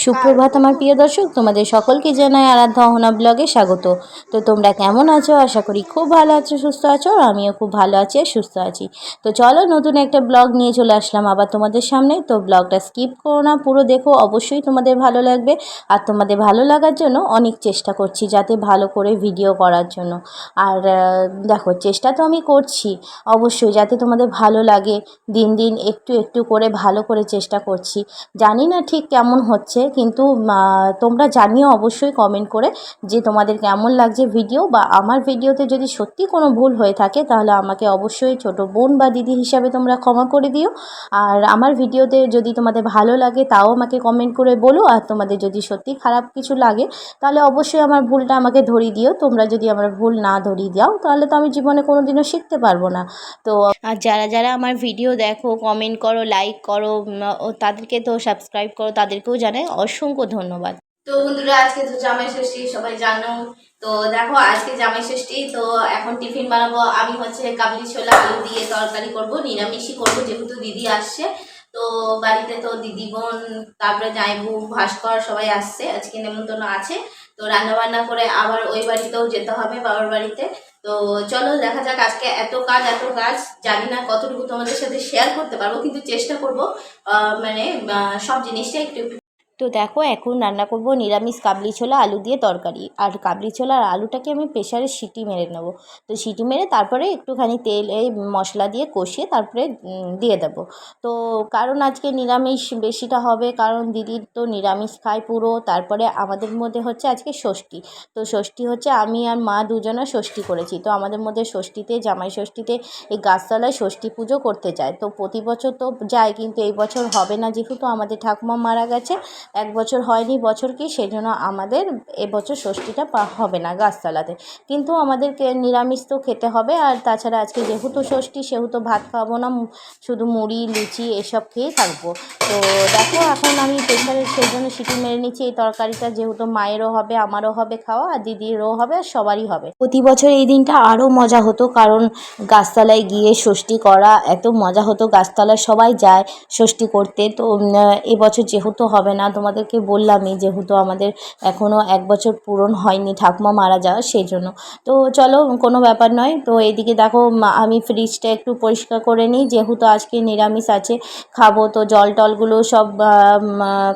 সুপ্রভাত আমার প্রিয় দর্শক, তোমাদের সকলকে জানাই আরাধ্যা অহনা ব্লগে স্বাগত। তো তোমরা কেমন আছো? আশা করি খুব ভালো আছো, সুস্থ আছো। আর আমিও খুব ভালো আছি আর সুস্থ আছি। তো চলো, নতুন একটা ব্লগ নিয়ে চলে আসলাম আবার তোমাদের সামনে। তো ব্লগটা স্কিপ করো না, পুরো দেখো, অবশ্যই তোমাদের ভালো লাগবে। আর তোমাদের ভালো লাগার জন্য অনেক চেষ্টা করছি যাতে ভালো করে ভিডিও করার জন্য। আর দেখো, চেষ্টা তো আমি করছি অবশ্যই যাতে তোমাদের ভালো লাগে। দিন দিন একটু একটু করে ভালো করে চেষ্টা করছি। জানি না ঠিক কেমন হচ্ছে, কিন্তু তোমরা জানিও অবশ্যই কমেন্ট করে যে তোমাদের কেমন লাগছে ভিডিও। বা আমার ভিডিওতে যদি সত্যি কোনো ভুল হয়ে থাকে তাহলে আমাকে অবশ্যই ছোট বোন বা দিদি হিসাবে তোমরা ক্ষমা করে দিও। আর আমার ভিডিওতে যদি তোমাদের ভালো লাগে তাও আমাকে কমেন্ট করে বলো। আর তোমাদের যদি সত্যি খারাপ কিছু লাগে তাহলে অবশ্যই আমার ভুলটা আমাকে ধরিয়ে দিও। তোমরা যদি আমার ভুল না ধরিয়ে দাও তাহলে তো আমি জীবনে কোনো দিনও শিখতে পারবো না। তো আর যারা যারা আমার ভিডিও দেখো, কমেন্ট করো, লাইক করো, ও তাদেরকে তো সাবস্ক্রাইব করো, তাদেরকেও জানাই অসংখ্য ধন্যবাদ। তো বন্ধুরা, আজকে তো জামাই ষষ্ঠী, সবাই জানো। তো দেখো, আজকে জামাই ষষ্ঠী, তো এখন টিফিন বানাবো। আমি হচ্ছে কাবলি ছোলা আলু দিয়ে তরকারি করব, নিরামিষই করব যেহেতু দিদি আসছে। তো বাড়িতে তো দিদি বোন, তারপরে জামাইবু, ভাস্কর সবাই আসছে, আজকে নেমন্তন্ন আছে। তো রান্না বান্না করে আবার ওই বাড়িতেও যেতে হবে, বাবার বাড়িতে। তো চলো দেখা যাক। আজকে এত কাজ, জানি না কতটুকু তোমাদের সাথে শেয়ার করতে পারবো, কিন্তু চেষ্টা করব মানে সব জিনিসটা একটু একটু। তো দেখো, এখন রান্না করব নিরামিষ কাবলি ছোলা আলু দিয়ে তরকারি। আর কাবলি ছোলা আর আলুটাকে আমি প্রেশারে সিটি মেরে নেব। তো সিটি মেরে তারপরে একটুখানি তেল এই মশলা দিয়ে কষিয়ে তারপরে দিয়ে দেবো। তো কারণ আজকে নিরামিষ বেশিটা হবে, কারণ দিদির তো নিরামিষ খায় পুরো। তারপরে আমাদের মধ্যে হচ্ছে আজকে ষষ্ঠী। তো ষষ্ঠী হচ্ছে আমি আর মা দুজনা ষষ্ঠী করেছি। তো আমাদের মধ্যে ষষ্ঠীতে, জামাই ষষ্ঠীতে এই গাছতলায় ষষ্ঠী পুজো করতে যায়। তো প্রতি বছর তো যায়, কিন্তু এই বছর হবে না যেহেতু আমাদের ঠাকুমা মারা গেছে। 1 বছর হয়নি, বছর কি, সেই জন্য আমাদের এবছর ষষ্ঠীটা হবে না গাছতলাতে। কিন্তু আমাদেরকে নিরামিষ তো খেতে হবে। আর তাছাড়া আজকে যেহেতু ষষ্ঠী সেহেতু ভাত খাবো না, শুধু মুড়ি লুচি এসব খেয়েই থাকবো। তো দেখো, এখন আমি প্রেশারে সেই জন্য সিটি মেরে নিচ্ছি এই তরকারিটা, যেহেতু মায়েরও হবে, আমারও হবে খাওয়া, আর দিদিরও হবে, আর সবারই হবে। প্রতি বছর এই দিনটা আরও মজা হতো, কারণ গাছতলায় গিয়ে ষষ্ঠী করা এত মজা হতো। গাছতলায় সবাই যায় ষষ্ঠী করতে। তো এবছর যেহেতু হবে না, তোমাদেরকে বললামই, যেহেতু আমাদের এখনও 1 বছর পূরণ হয়নি ঠাকুমা মারা যাওয়া, সেই জন্য। তো চলো, কোনো ব্যাপার নয়। তো এইদিকে দেখো, আমি ফ্রিজটা একটু পরিষ্কার করে নিই, যেহেতু আজকে নিরামিষ আছে, খাবো। তো জল টলগুলো সব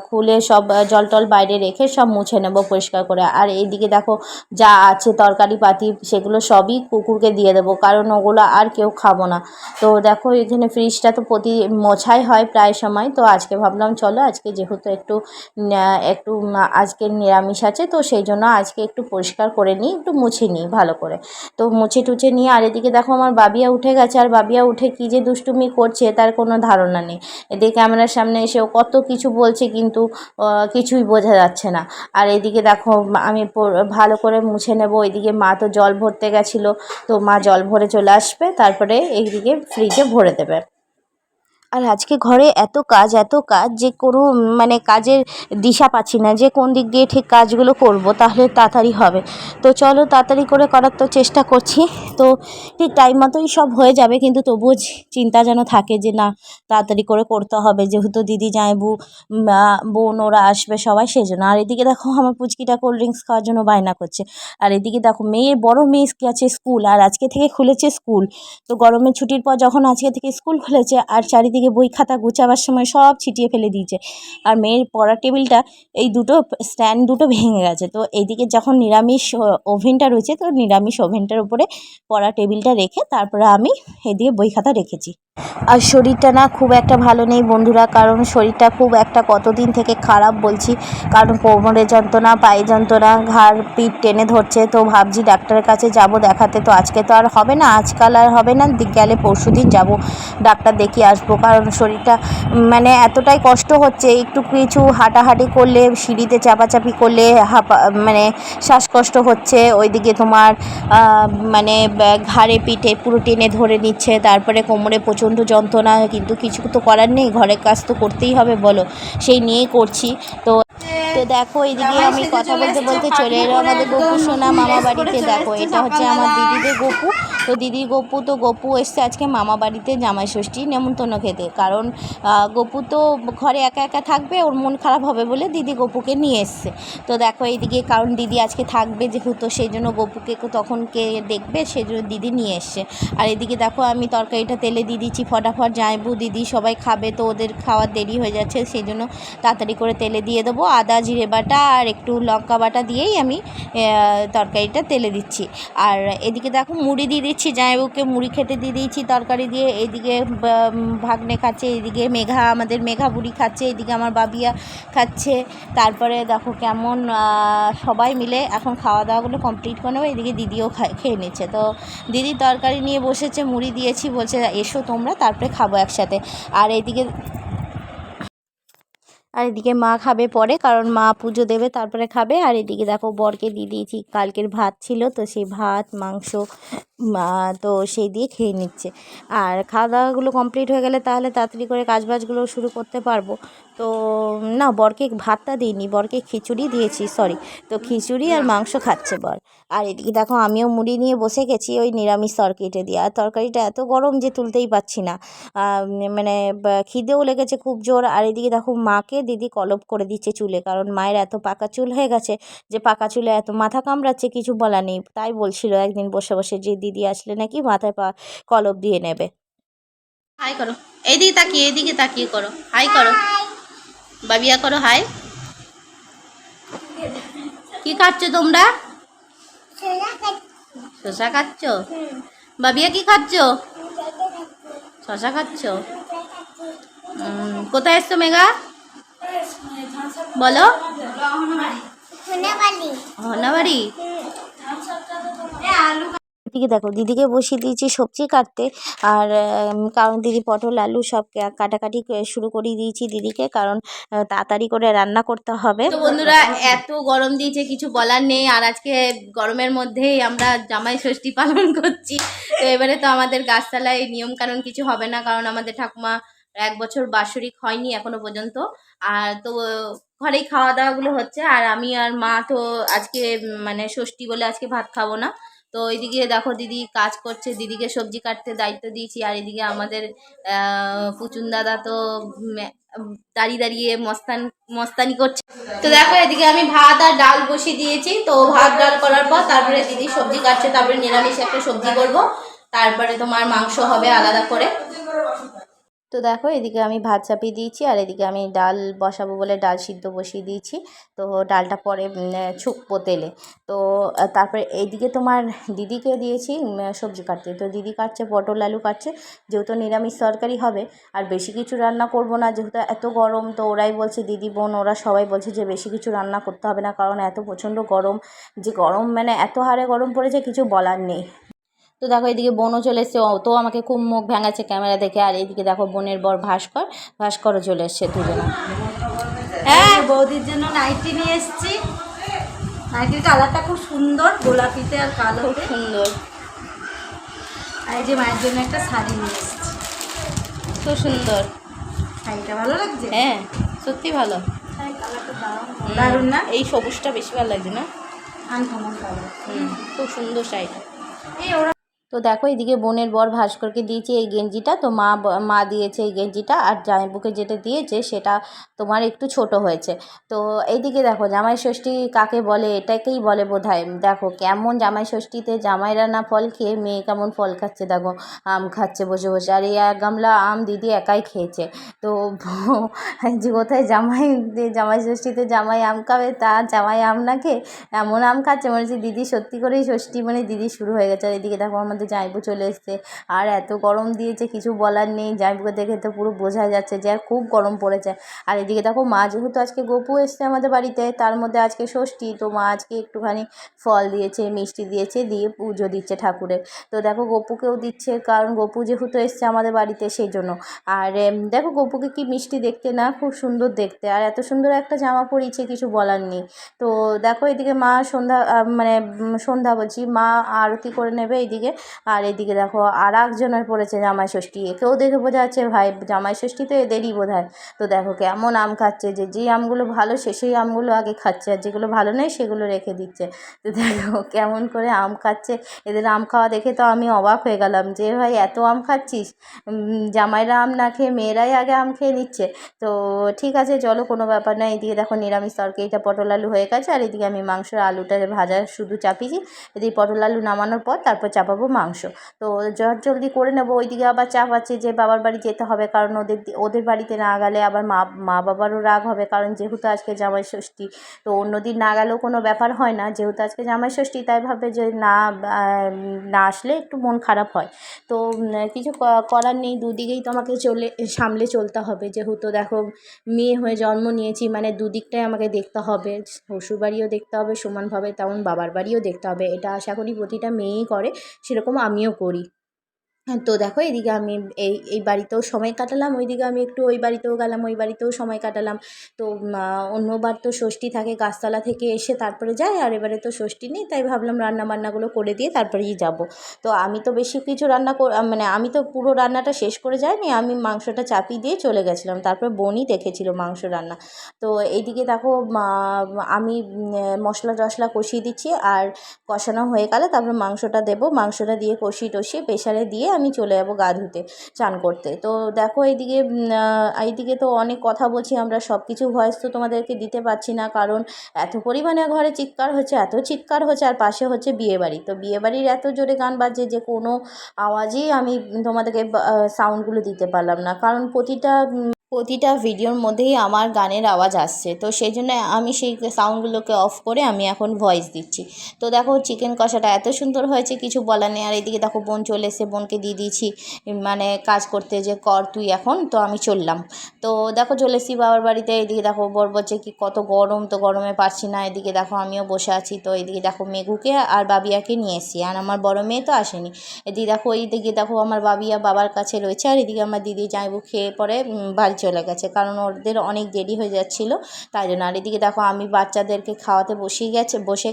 খুলে, সব জল টল বাইরে রেখে সব মুছে নেব পরিষ্কার করে। আর এইদিকে দেখো, যা আছে তরকারি পাতি সেগুলো সবই কুকুরকে দিয়ে দেবো, কারণ ওগুলো আর কেউ খাবো না। তো দেখো, এখানে ফ্রিজটা তো প্রতি মোছাই হয় প্রায় সময়। তো আজকে ভাবলাম চলো, আজকে যেহেতু একটু আজকে নিরামিষ আছে, তো সেই জন্য আজকে একটু পরিষ্কার করে নিই, একটু মুছে নিই ভালো করে। তো মুছে টুছে নিয়ে, আর এদিকে দেখো আমার বাবিয়া উঠে গেছে। আর বাবিয়া উঠে কী যে দুষ্টুমি করছে তার কোনো ধারণা নেই। এদিকে ক্যামেরার সামনে এসেও কত কিছু বলছে, কিন্তু কিছুই বোঝা যাচ্ছে না। আর এদিকে দেখো, আমি ভালো করে মুছে নেব। এদিকে মা তো জল ভরতে গেছিলো, তো মা জল ভরে চলে আসবে, তারপরে এইদিকে ফ্রিজে ভরে দেবে। আর আজকে ঘরে এত কাজ যে কোনো মানে কাজের দিশা পাচ্ছি না, যে কোন দিক দিয়ে ঠিক কাজগুলো করব তাহলে তাড়াতাড়ি হবে। তো চলো, তাড়াতাড়ি করে করার তো চেষ্টা করছি। তো ঠিক টাইম মতোই সব হয়ে যাবে, কিন্তু তবুও চিন্তা যেন থাকে যে না, তাড়াতাড়ি করে করতে হবে, যেহেতু দিদি জামাইবু, মা, বোন ওরা আসবে সবাই, সেই জন্য। আর এদিকে দেখো, আমার পুচকিটা কোল্ড ড্রিঙ্কস খাওয়ার জন্য বায়না করছে। আর এদিকে দেখো, বড় মেয়ে গেছে স্কুল, আর আজকে থেকে খুলেছে স্কুল। তো গরমের ছুটির পর যখন আজকে থেকে স্কুল খুলেছে, আর চারিদিকে বই খাতা গুছাবার সময় সব ছিটিয়ে ফেলে দিয়েছে। আর মেয়ের পড়ার টেবিলটা, এই দুটো স্ট্যান্ড দুটো ভেঙে গেছে। তো এইদিকে যখন নিরামিষ ওভেনটা রয়েছে, তো নিরামিষ ওভেনটার উপরে পড়ার টেবিলটা রেখে তারপরে আমি এদিকে বই খাতা রেখেছি। আর শরীরটা না খুব একটা ভালো নেই বন্ধুরা, কারণ শরীরটা খুব একটা কতদিন থেকে খারাপ বলছি। কারণ কোমরে যন্ত্রণা, পায়ে যন্ত্রণা, ঘাড় পিঠ টেনে ধরছে। তো ভাবছি ডাক্তারের কাছে যাব দেখাতে। তো আজকে তো আর হবে না, আজকাল আর হবে না, গেলে পরশুদিন যাব, ডাক্তার দেখিয়ে আসবো। কারণ শরীরটা মানে এতটাই কষ্ট হচ্ছে, একটু কিছু হাঁটাহাঁটি করলে, সিঁড়িতে চাপাচাপি করলে মানে শ্বাসকষ্ট হচ্ছে। ওইদিকে তোমার মানে ঘাড়ে পিঠে পুরো টেনে ধরে নিচ্ছে, তারপরে কোমরে প্রচণ্ড যন্ত্রণা। কিন্তু কিছু তো করার নেই, ঘরের কাজ তো করতেই হবে বলো, সেই নিয়েই করছি। তো দেখো, এইদিকে আমি কথা বলতে বলতে চলে এলো আমাদের গপু সোনা মামা বাড়িতে। দেখো, এটা হচ্ছে আমার দিদিদের গপু। তো দিদি গপু এসছে আজকে মামা বাড়িতে জামাই ষষ্ঠী নেমন্তন্ন খেতে, কারণ গপু তো ঘরে একা একা থাকবে, ওর মন খারাপ হবে বলে দিদি গপুকে নিয়ে এসছে। তো দেখো এইদিকে, কারণ দিদি আজকে থাকবে যেহেতু, সেই জন্য গপুকে তখন কে দেখবে, সেই জন্য দিদি নিয়ে এসছে। আর এদিকে দেখো আমি তরকারিটা তেলে দিয়ে দিচ্ছি ফটাফট, জামাইবু দিদি সবাই খাবে, তো ওদের খাওয়ার দেরি হয়ে যাচ্ছে, সেই জন্য তাড়াতাড়ি করে তেলে দিয়ে দেবো। আদা জিরে বাটা আর একটু লঙ্কা বাটা দিয়েই আমি তরকারিটা তেলে দিচ্ছি। আর এদিকে দেখো মুড়ি দিয়ে দিচ্ছি, জামাইবুকে মুড়ি খেতে দিয়ে দিয়েছি তরকারি দিয়ে। এদিকে ভাগ্নে খাচ্ছে, এদিকে আমাদের মেঘা বুড়ি খাচ্ছে, এদিকে আমার বাবিয়া খাচ্ছে। তারপরে দেখো কেমন সবাই মিলে এখন খাওয়া দাওয়াগুলো কমপ্লিট করে নেবো। এদিকে দিদিও খেয়ে নিচ্ছে। তো দিদি তরকারি নিয়ে বসেছে, মুড়ি দিয়েছি, বলছে এসো তোমরা তারপরে খাবো একসাথে। আর এদিকে মা খাবে পরে, কারণ মা পুজো দেবে তারপরে খাবে। আর এদিকে দেখো বরকে দিয়ে দিয়েছি, কালকের ভাত ছিল তো সেই ভাত মাংস তো সেই দিয়ে খেয়ে নিচ্ছে। আর খাওয়া দাওয়াগুলো কমপ্লিট হয়ে গেলে তাহলে তাড়াতাড়ি করে কাজবাজগুলো শুরু করতে পারবো। তো না, বরকে ভাতটা দিইনি, বরকে খিচুড়ি দিয়েছি, সরি। তো খিচুড়ি আর মাংস খাচ্ছে বর। আর এদিকে দেখো আমিও মুড়ি নিয়ে বসে গেছি ওই নিরামিষ তরকারিটা দিয়ে। আর তরকারিটা এত গরম যে তুলতেই পারছি না, মানে খিদেও লেগেছে খুব জোর। আর এদিকে দেখো মাকে দিদি কলপ করে দিচ্ছে চুলে, কারণ মায়ের এত পাকা চুল হয়ে গেছে যে পাকা চুলে এত মাথা কামড়াচ্ছে, কিছু বলা নেই। তাই বলছিল একদিন বসে বসে যে দিদি আসলে নাকি মাথায় কলপ দিয়ে নেবে। হাই করো, এদিকে তাকিয়ে করো, হাই করো, বাবিয়া করো হাই। কি খাচ্ছ তোমরা? শসা খাচ্ছ? বাবিয়া কি খাচ্ছ? শসা খাচ্ছ? কোথায় এসছো মেঘা, বলো? হনাবাড়ি। এদিকে দেখো দিদিকে বসিয়ে দিয়েছি সবজি কাটতে। আর কারণ দিদি পটল আলু সব কাটাকাটি শুরু করে দিয়েছি দিদিকে, কারণ তাড়াতাড়ি করে রান্না করতে হবে। তো বন্ধুরা, এত গরম দিয়েছে কিছু বলার নেই। আর আজকে গরমের মধ্যেই আমরা জামাই ষষ্ঠী পালন করছি। তো এবারে তো আমাদের গাছতলায় নিয়ম কানুন কিছু হবে না, কারণ আমাদের ঠাকুমা 1 বছর বাৎসরিক হয়নি এখনো পর্যন্ত। আর তো ঘরেই খাওয়া দাওয়াগুলো হচ্ছে। আর আমি আর মা তো আজকে মানে ষষ্ঠী বলে আজকে ভাত খাবো না। তো এদিকে দেখো দিদি কাজ করছে, দিদিকে সবজি কাটতে দায়িত্ব দিয়েছি। আর এদিকে আমাদের পুচুন দাদা তো দাঁড়িয়ে দাঁড়িয়ে মস্তানি করছে। তো দেখো এদিকে আমি ভাত আর ডাল বসিয়ে দিয়েছি। তো ভাত ডাল করার পর তারপরে দিদি সবজি কাটছে, তারপরে নিরামিষ একটা সবজি করব, তারপরে তোমার মাংস হবে আলাদা করে। তো দেখো এদিকে আমি ভাত চাপিয়ে দিয়েছি, আর এদিকে আমি ডাল বসাবো বলে ডাল সিদ্ধ বসিয়ে দিয়েছি। তো ডালটা পরে ছুকবো তেলে। তো তারপরে এইদিকে তোমার দিদিকে দিয়েছি সবজি কাটতে। তো দিদি কাটছে পটল আলু কাটছে, যেহেতু নিরামিষ তরকারি হবে। আর বেশি কিছু রান্না করব না, যেহেতু এত গরম। তো ওরাই বলছে, দিদি বোন ওরা সবাই বলছে যে বেশি কিছু রান্না করতে হবে না, কারণ এত প্রচণ্ড গরম, যে গরম মানে এত হারে গরম পড়েছে কিছু বলার নেই। তো দেখো এদিকে বোনও চলে এসছে, ও তো আমাকে খুব মুখ ভেঙাচ্ছে ক্যামেরা দেখে। আর এদিকে দেখো বোনের বর ভাস্করও চলে এসছে দুজনে। হ্যাঁ, বৌদির জন্য নাইটি নিয়ে এসেছি। নাইটির কালারটা খুব সুন্দর, গোলাপিতে আর কালো, খুব সুন্দর। আর এই যে মায়ের জন্য একটা শাড়ি নিয়ে এসেছি, খুব সুন্দর শাড়িটা ভালো লাগছে। হ্যাঁ, সত্যি ভালো। কালারটা দারুণ না? এই সবুজটা বেশি ভালো লাগছে না? Uncommon colour. খুব সুন্দর শাড়িটা। এই ওরা তো দেখো এদিকে বোনের বর ভাস্করকে দিয়েছে এই গেঞ্জিটা, তো মা দিয়েছে এই গেঞ্জিটা। আর জামাইবুকে যেটা দিয়েছে সেটা তোমার একটু ছোট হয়েছে। তো এইদিকে দেখো জামাই ষষ্ঠী কাকে বলে, এটাকেই বলে বোধহয়। দেখো কেমন জামাই ষষ্ঠীতে জামাইরা না ফল খেয়ে মেয়ে কেমন ফল খাচ্ছে, দেখো আম খাচ্ছে বসে বসে। আর এই 1 গামলা আম দিদি একাই খেয়েছে। তো যে কোথায় জামাই ষষ্ঠীতে জামাই আম খাবে, তা জামাই আম না খেয়ে এমন আম খাচ্ছে, মনে হচ্ছে দিদি সত্যি করেই ষষ্ঠী মানে দিদি শুরু হয়ে গেছে। আর এদিকে দেখো আমাদের জামাইবু চলে এসছে। আর এত গরম দিয়েছে কিছু বলার নেই, জামাইবুকে দেখে তো পুরো বোঝা যাচ্ছে যে আর খুব গরম পড়েছে। আর এদিকে দেখো মা যেহেতু আজকে গপু এসছে আমাদের বাড়িতে, তার মধ্যে আজকে ষষ্ঠী, তো মা আজকে একটুখানি ফল দিয়েছে, মিষ্টি দিয়েছে, দিয়ে পুজো দিচ্ছে ঠাকুরের। তো দেখো গপুকেও দিচ্ছে, কারণ গপু যেহেতু এসছে আমাদের বাড়িতে সেই জন্য। আর দেখো গপুকে কি মিষ্টি দেখতে না, খুব সুন্দর দেখতে। আর এত সুন্দর একটা জামা পরিয়েছে, কিছু বলার নেই। তো দেখো এদিকে মা সন্ধ্যা বলছি, মা আরতি করে নেবে এইদিকে। আর এদিকে দেখো আর একজনের পড়েছে জামাই ষষ্ঠী, একেও দেখে বোঝা যাচ্ছে ভাই জামাই ষষ্ঠী তো এদেরই বোধ হয়। তো দেখো কেমন আম খাচ্ছে, যে আমগুলো ভালো সেই আমগুলো আগে খাচ্ছে, আর যেগুলো ভালো নেই সেগুলো রেখে দিচ্ছে। তো দেখো কেমন করে আম খাচ্ছে, এদের আম খাওয়া দেখে তো আমি অবাক হয়ে গেলাম যে ভাই এত আম খাচ্ছিস, জামাইরা আম না খেয়ে মেয়েরাই আগে আম খেয়ে নিচ্ছে। তো ঠিক আছে চলো, কোনো ব্যাপার না। এদিকে দেখো নিরামিষ তরকারিটা পটল আলু হয়ে গেছে, আর এদিকে আমি মাংসের আলুটা ভাজা শুধু চাপিয়েছি। এদিকে পটল আলু নামানোর পর তারপর চাপাবো মাংস। তো জলদি করে নেবো। ওইদিকে আবার চাপ আছে যে বাবার বাড়ি যেতে হবে, কারণ ওদের বাড়িতে না গেলে আবার মা বাবারও রাগ হবে, কারণ যেহেতু আজকে জামাই ষষ্ঠী। তো অন্যদিন না গেলেও কোনো ব্যাপার হয় না, যেহেতু আজকে জামাই ষষ্ঠী তাই ভাবে যে না আসলে একটু মন খারাপ হয়। তো কিছু করার নেই, দুদিকেই তো আমাকে সামলে চলতে হবে, যেহেতু দেখো মেয়ে হয়ে জন্ম নিয়েছি, মানে দুদিকটাই আমাকে দেখতে হবে, শ্বশুরবাড়িও দেখতে হবে সমানভাবে, তেমন বাবার বাড়িও দেখতে হবে। এটা আশা করি প্রতিটা মেয়েই করে, সেরকম আমিও করি। তো দেখো এদিকে আমি এই বাড়িতেও সময় কাটালাম, ওইদিকে আমি একটু ওই বাড়িতেও গেলাম, ওই বাড়িতেও সময় কাটালাম। তো অন্যবার তো ষষ্ঠী থাকে, গাছতলা থেকে এসে তারপরে যাই, আর এবারে তো ষষ্ঠী নেই, তাই ভাবলাম রান্না বান্নাগুলো করে দিয়ে তারপরেই যাব। তো আমি তো বেশি কিছু মানে আমি তো পুরো রান্নাটা শেষ করে যাইনি, আমি মাংসটা চাপিয়ে দিয়ে চলে গেছিলাম, তারপরে বোনই দেখেছিল মাংস রান্না। তো এইদিকে দেখো আমি মশলা টশলা কষিয়ে দিচ্ছি, আর কষানো হয়ে গেলে তারপর মাংসটা দেবো, মাংসটা দিয়ে কষিয়ে টষিয়ে প্রেশারে দিয়ে আমি চলে যাবো গা ধুতে, চান করতে। তো দেখো এইদিকে তো অনেক কথা বলছি, আমরা সব কিছু ভয়েস তো তোমাদেরকে দিতে পারছি না, কারণ এত পরিমাণে ঘরে চিৎকার হচ্ছে, এত চিৎকার হচ্ছে, আর পাশে হচ্ছে বিয়েবাড়ি। তো বিয়েবাড়ির এত জোরে গান বাজছে যে কোনো আওয়াজেই আমি তোমাদেরকে সাউন্ডগুলো দিতে পারলাম না, কারণ প্রতিটা ভিডিওর মধ্যেই আমার গানের আওয়াজ আসছে। তো সেই জন্য আমি সেই সাউন্ডগুলোকে অফ করে আমি এখন ভয়েস দিচ্ছি। তো দেখো চিকেন কষাটা এত সুন্দর হয়েছে, কিছু বলার নেই। আর এদিকে দেখো বোন চলে এসে, বোনকে দিয়ে দিয়েছি মানে কাজ করতে, যে কর তুই এখন। তো আমি চললাম। তো দেখো চলে এসেছি বাবার বাড়িতে। এদিকে দেখো বর বলছে কি কত গরম, তো গরমে পারছি না। এদিকে দেখো আমিও বসে আছি। তো এদিকে দেখো মেঘুকে আর বাবিয়াকে নিয়ে এসেছি, আর আমার বড় মেয়ে তো আসেনি। এইদিকে দেখো আমার বাবিয়া বাবার কাছে রয়েছে, আর এদিকে আমার দিদি জামাইবু খেয়ে পরে বাড়ি চলে গেছে, কারণ ওদের অনেক দেরি হয়ে যাচ্ছিলো, তাই জন্য। আর এদিকে দেখো আমি বাচ্চাদেরকে খাওয়াতে বসে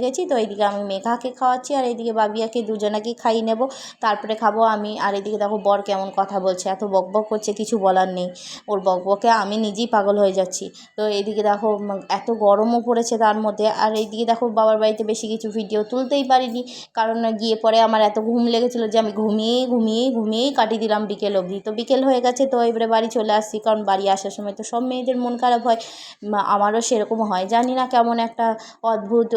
গেছি। তো এইদিকে আমি মেঘাকে খাওয়াচ্ছি, আর এইদিকে বাবিয়াকে, দুজনাকেই খাইয়ে নেব, তারপরে খাবো আমি। আর এদিকে দেখো বর কেমন কথা বলছে, এত বকবক করছে, কিছু বলার নেই। ওর বকবকে আমি নিজেই পাগল হয়ে যাচ্ছি। তো এইদিকে দেখো এত গরমও পড়েছে তার মধ্যে। আর এইদিকে দেখো বাবার বাড়িতে বেশি কিছু ভিডিও তুলতেই পারিনি, কারণ গিয়ে পরে আমার এত ঘুম লেগেছিলো যে আমি ঘুমিয়েই কাটিয়ে দিলাম বিকেল অবধি। তো বিকেল হয়ে গেছে, তো এবারে বাড়ি চলে আসছি, কারণ বাড়ি আসার সময় তো সব মেয়েদের মন খারাপ হয়, আমারও সেরকম হয়। জানি না কেমন একটা অদ্ভুত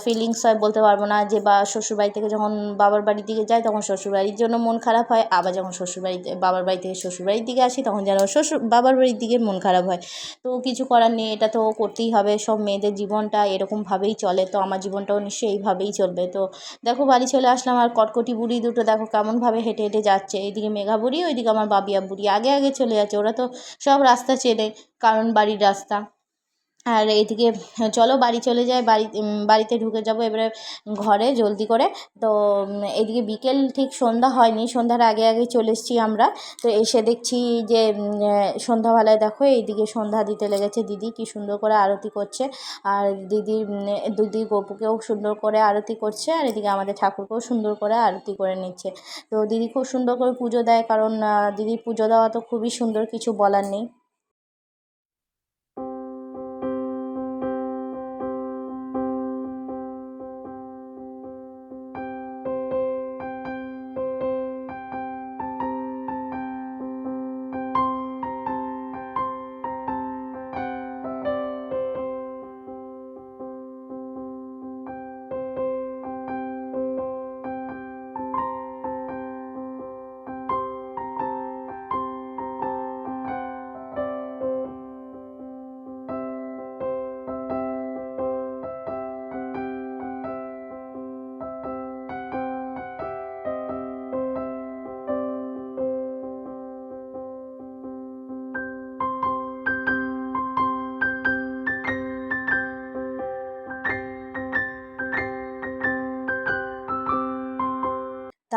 ফিলিংস হয়, বলতে পারবো না। যে শ্বশুরবাড়ি থেকে যখন বাবার বাড়ির দিকে যাই, তখন শ্বশুরবাড়ির জন্য মন খারাপ হয়, আবার যখন বাবার বাড়ি থেকে শ্বশুরবাড়ির দিকে আসি, তখন যেন বাবার বাড়ির দিকে মন খারাপ হয়। তো কিছু করার নেই, এটা তো করতেই হবে, সব মেয়েদের জীবনটা এরকমভাবেই চলে, তো আমার জীবনটাও নিশ্চয়ই এইভাবেই চলবে। তো দেখো বাড়ি চলে আসলাম, আর কটকটি বুড়ি দুটো দেখো কেমনভাবে হেঁটে হেঁটে যাচ্ছে, এইদিকে মেঘা বুড়ি, ওইদিকে আমার বাবিয়া বুড়ি আগে আগে চলে যাচ্ছে। ওরা তো সব রাস্তা চেনে, কারণ বাড়ির রাস্তা। আর এইদিকে চলো বাড়ি চলে যাই, বাড়িতে ঢুকে যাব এবারে ঘরে জলদি করে। তো এইদিকে বিকেল ঠিক সন্ধ্যা হয়নি, সন্ধ্যার আগে আগে চলে এসেছি আমরা। তো এসে দেখছি যে সন্ধ্যাবেলায় দেখো এইদিকে সন্ধ্যা দিতে লেগেছে দিদি, কি সুন্দর করে আরতি করছে। আর দিদি গপুকেও সুন্দর করে আরতি করছে, আর এদিকে আমাদের ঠাকুরকেও সুন্দর করে আরতি করে নিচ্ছে। তো দিদি খুব সুন্দর করে পুজো দেয়, কারণ দিদির পুজো দেওয়া তো খুবই সুন্দর, কিছু বলার নেই।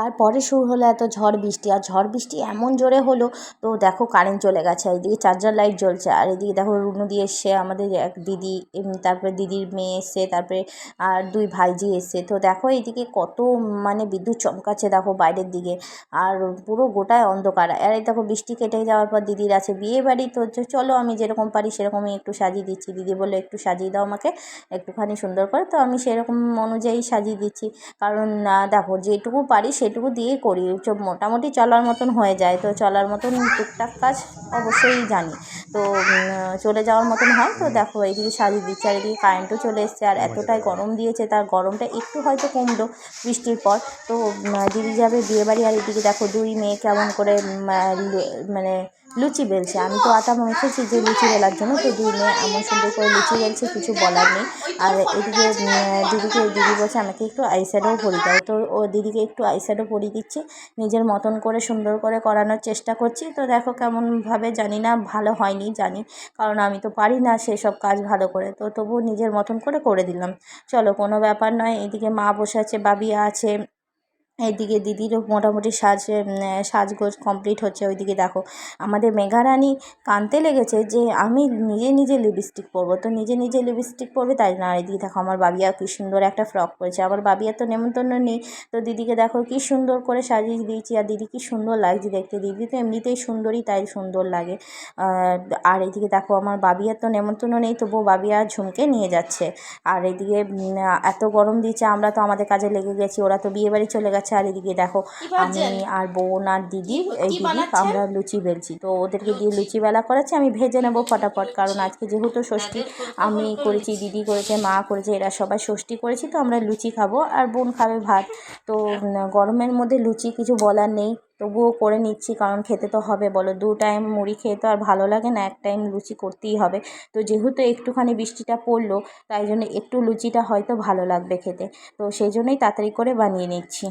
তারপরে শুরু হলো এত ঝড় বৃষ্টি, আর ঝড় বৃষ্টি এমন জোরে হলো, তো দেখো কারেন্ট চলে গেছে, এদিকে চার্জার লাইট জ্বলছে, আর এদিকে দেখো রুনুদি এসছে, আমাদের এক দিদি, তারপরে দিদির মেয়ে এসছে, তারপরে আর 2 ভাইঝি এসছে। তো দেখো এইদিকে কত মানে বিদ্যুৎ চমকাচ্ছে দেখো বাইরের দিকে, আর পুরো গোটায় অন্ধকার। আর এই দেখো বৃষ্টি কেটে যাওয়ার পর দিদির আছে বিয়ে বাড়ি, তো চলো আমি যেরকম পারি সেরকমই একটু সাজিয়ে দিচ্ছি। দিদি বলে একটু সাজিয়ে দাও আমাকে একটুখানি সুন্দর করে, তো আমি সেরকম অনুযায়ী সাজিয়ে দিচ্ছি। কারণ দেখো যেটুকু পারি সেটুকু দিয়েই করি, মোটামুটি চলার মতন হয়ে যায়, তো চলার মতন টুকটাক কাজ অবশ্যই জানি, তো চলে যাওয়ার মতন হয়। তো দেখো এইদিকে সাজিয়ে দিচ্ছি, আর এদিকে কারেন্টও চলে এসছে, আর এতটাই গরম দিয়েছে, তার গরমটা একটু হয়তো কমলো বৃষ্টির পর। তো দিদি যাবে বিয়েবাড়ি, আর এদিকে দেখো 2 মেয়ে কেমন করে মানে লুচি বেলছে। আমি তো আটা মেখেছি যে লুচি বেলার জন্য, তো 2 মেয়ে এমন সুন্দর করে লুচি বেলছে, কিছু বলার নেই। আর এদিকে দিদি বলছে আমাকে একটু আইশ্যাডো পরিয়ে দাও, তো ও দিদিকে একটু আইশ্যাডো পরিয়ে দিচ্ছি, নিজের মতন করে সুন্দর করে করানোর চেষ্টা করছি। তো দেখো কেমনভাবে জানি না, ভালো হয়নি জানি, কারণ আমি তো পারি না সেসব কাজ ভালো করে, তো তবুও নিজের মতন করে দিলাম। চলো কোনো ব্যাপার নয়। এদিকে মা বসে আছে, বাবিয়া আছে, এইদিকে দিদিরও মোটামুটি সাজগোজ কমপ্লিট হচ্ছে। ওইদিকে দেখো আমাদের মেঘারানী কাঁদতে লেগেছে যে আমি নিজে লিপস্টিক পরবো, তো নিজে লিপস্টিক পরবে তাই না। আর এদিকে দেখো আমার বাবিয়া কী সুন্দর একটা ফ্রক পরেছে, আমার বাবিয়া তো নেমন্তন্ন নেই, তো দিদিকে দেখো কী সুন্দর করে সাজিয়ে দিয়েছি, আর দিদি কী সুন্দর লাগছে দেখতে, দিদি তো এমনিতেই সুন্দরী, তাই সুন্দর লাগে। আর এদিকে দেখো আমার বাবিয়ার তো নেমন্তন্ন নেই, তবুও বাবিয়া ঝুমকে নিয়ে যাচ্ছে। আর এদিকে এত গরম দিচ্ছে, আমরা তো আমাদের কাজে লেগে গেছি, ওরা তো বিয়ে বাড়ি চলে গেছে। আর এদিকে দেখো আমি আর বোন আর দিদি, এই দিদি আমরা লুচি বেলছি, তো ওদেরকে দিয়ে লুচি বেলা করাচ্ছি, আমি ভেজে নেবো ফটাফট, কারণ আজকে যেহেতু ষষ্ঠী, আমি করেছি, দিদি করেছে, মা করেছে, এরা সবাই ষষ্ঠী করেছি, তো আমরা লুচি খাবো, আর বোন খাবে ভাত। তো গরমের মধ্যে লুচি কিছু বলার নেই, তবুও করে নিচ্ছি, কারণ খেতে তো হবে বলো, 2 টাইম মুড়ি খেয়ে তো আর ভালো লাগে না, 1 টাইম লুচি করতেই হবে। তো যেহেতু একটুখানি বৃষ্টিটা পড়লো, তাই জন্য একটু লুচিটা হয়তো ভালো লাগবে খেতে, তো সেই জন্যই তাড়াতাড়ি করে বানিয়ে নিচ্ছি।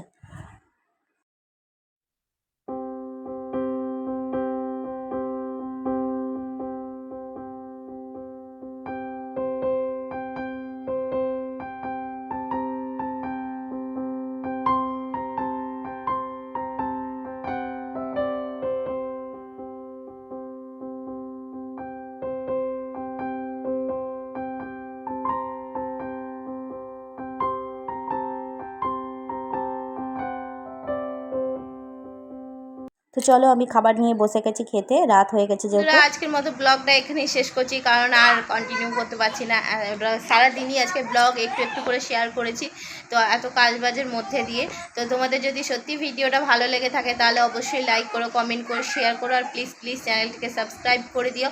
তো চলো আমি খাবার নিয়ে বসে গেছি খেতে, রাত হয়ে গেছে যেহেতু। আজকের মতো ব্লগটা এখানেই শেষ করছি, কারণ আর কন্টিনিউ করতে পারছি না। সারাদিনই আজকে ব্লগ একটু করে শেয়ার করেছি, তো এত কাজবাজের মধ্যে দিয়ে। তো তোমাদের যদি সত্যি ভিডিওটা ভালো লেগে থাকে তাহলে অবশ্যই লাইক করো, কমেন্ট করো, শেয়ার করো, আর প্লিজ চ্যানেলটিকে সাবস্ক্রাইব করে দিও।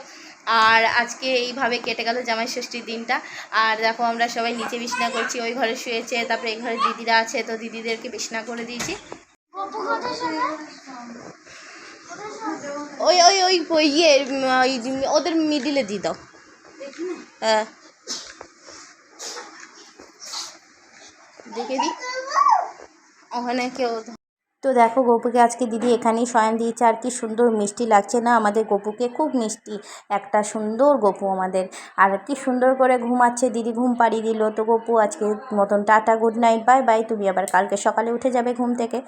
আর আজকে এইভাবে কেটে গেল জামাই ষষ্ঠীর দিনটা। আর দেখো আমরা সবাই নিচে বিছনা করছি, ওই ঘরে শুয়েছে, তারপরে এই ঘরে দিদিরা আছে, তো দিদিদেরকে বিছনা করে দিয়েছি। ওই ওই ওই ইয়ে ওদের মিডিলে দিয়ে দাও। হ্যাঁ দেখে দিই ওখানে কেউ। তো দেখো গপুকে আজকে দিদি এখানেই শয়ন দিয়েছে, আর কি সুন্দর মিষ্টি লাগছে না আমাদের গপুকে, খুব মিষ্টি একটা সুন্দর গপু আমাদের, আর কি সুন্দর করে ঘুমাচ্ছে, দিদি ঘুম পাড়িয়ে দিল। তো গপু আজকে মতন tata, good night, bye bye, তুমি আবার কালকে সকালে উঠে যাবে ঘুম থেকে।